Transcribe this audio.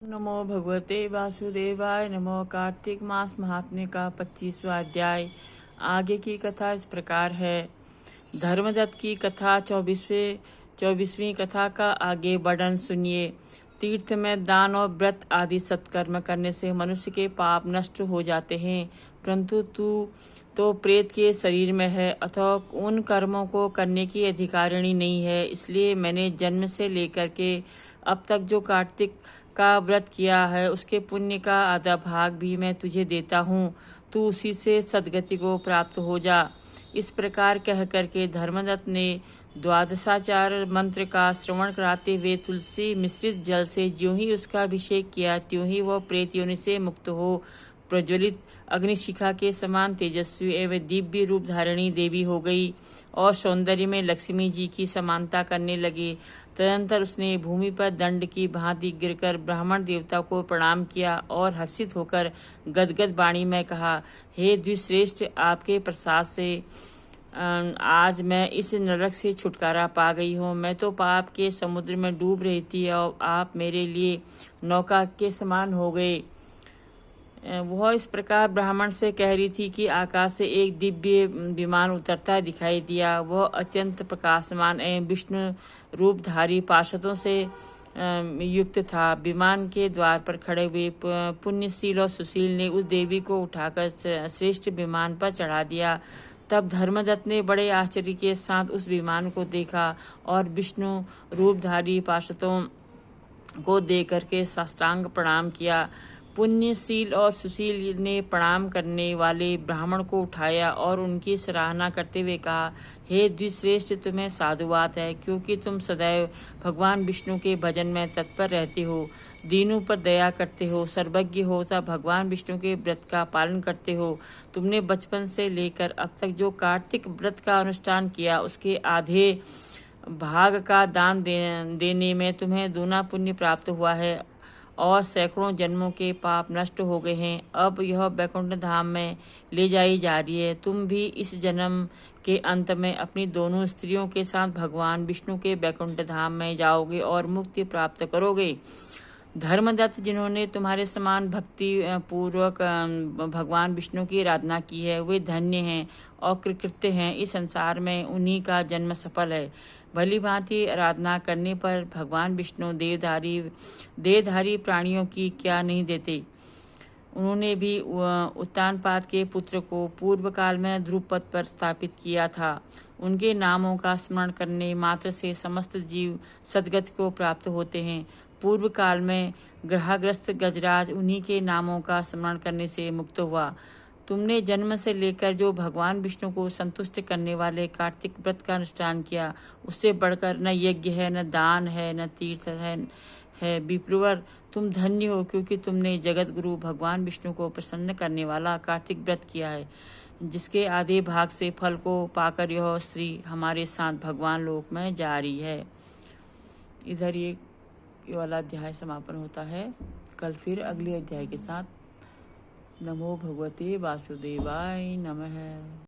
नमो भगवते वासुदेवाय नमो। कार्तिक मास महात्म्य का 25वां अध्याय। आगे की कथा इस प्रकार है। धर्मदत्त की कथा 24वीं कथा का आगे वर्णन सुनिए। तीर्थ में दान और व्रत आदि सत्कर्म करने से मनुष्य के पाप नष्ट हो जाते हैं, परंतु तू तो प्रेत के शरीर में है अथवा उन कर्मों को करने की अधिकारिणी नहीं है। इसलिए मैंने जन्म से लेकर के अब तक जो कार्तिक का व्रत किया है उसके पुण्य का आधा भाग भी मैं तुझे देता हूँ। तू उसी से सद्गति को प्राप्त हो जा। इस प्रकार कह करके धर्मदत्त ने द्वादशाचार मंत्र का श्रवण कराते हुए तुलसी मिश्रित जल से ज्यों ही उसका अभिषेक किया त्यों ही वह प्रेत योनि से मुक्त हो प्रज्वलित अग्निशिखा के समान तेजस्वी एवं दिव्य रूप धारिणी देवी हो गई और सौंदर्य में लक्ष्मी जी की समानता करने लगी। तदनंतर उसने भूमि पर दंड की भांति गिरकर ब्राह्मण देवता को प्रणाम किया और हर्षित होकर गदगद वाणी में कहा, हे द्विश्रेष्ठ, आपके प्रसाद से आज मैं इस नरक से छुटकारा पा गई हूँ। मैं तो पाप के समुद्र में डूब रही थी और आप मेरे लिए नौका के समान हो गए। वह इस प्रकार ब्राह्मण से कह रही थी कि आकाश से एक दिव्य विमान उतरता दिखाई दिया। वह अत्यंत प्रकाशमान एवं विष्णु रूपधारी पार्षदों से युक्त था। विमान के द्वार पर खड़े हुए पुण्यशील और सुशील ने उस देवी को उठाकर श्रेष्ठ विमान पर चढ़ा दिया। तब धर्मदत्त ने बड़े आश्चर्य के साथ उस विमान को देखा और विष्णु रूपधारी पार्षदों को देख करके साष्टांग प्रणाम किया। पुण्यशील और सुशील ने प्रणाम करने वाले ब्राह्मण को उठाया और उनकी सराहना करते हुए कहा, हे द्विश्रेष्ठ, तुम्हें साधुवाद है, क्योंकि तुम सदैव भगवान विष्णु के भजन में तत्पर रहते हो, दीनों पर दया करते हो, सर्वज्ञ हो तथा भगवान विष्णु के व्रत का पालन करते हो। तुमने बचपन से लेकर अब तक जो कार्तिक व्रत का अनुष्ठान किया उसके आधे भाग का दान देने में तुम्हें दूना पुण्य प्राप्त हुआ है और सैकड़ों जन्मों के पाप नष्ट हो गए हैं। अब यह वैकुंठ धाम में ले जाई जा रही है। तुम भी इस जन्म के अंत में अपनी दोनों स्त्रियों के साथ भगवान विष्णु के वैकुंठ धाम में जाओगे और मुक्ति प्राप्त करोगे। धर्मदत्त, जिन्होंने तुम्हारे समान भक्ति पूर्वक भगवान विष्णु की आराधना की है, वे धन्य हैं और कृतकृत्य हैं। इस संसार में उन्हीं का जन्म सफल है। भली भांति आराधना करने पर भगवान विष्णु देहधारी प्राणियों की क्या नहीं देते। उन्होंने भी उत्तानपाद के पुत्र को पूर्व काल में ध्रुवपद पर स्थापित किया था। उनके नामों का स्मरण करने मात्र से समस्त जीव सद्गति को प्राप्त होते हैं। पूर्व काल में ग्रहग्रस्त गजराज उन्हीं के नामों का स्मरण करने से मुक्त हुआ। तुमने जन्म से लेकर जो भगवान विष्णु को संतुष्ट करने वाले कार्तिक व्रत का अनुष्ठान किया, उससे बढ़कर न यज्ञ है, न दान है, न तीर्थ है। विप्रवर, तुम धन्य हो, क्योंकि तुमने जगत गुरु भगवान विष्णु को प्रसन्न करने वाला कार्तिक व्रत किया है, जिसके आधे भाग से फल को पाकर यह स्त्री हमारे साथ भगवान लोक में जा रही है। इधर ये वाला अध्याय समापन होता है। कल फिर अगले अध्याय के साथ। नमो भगवते वासुदेवाय नमः।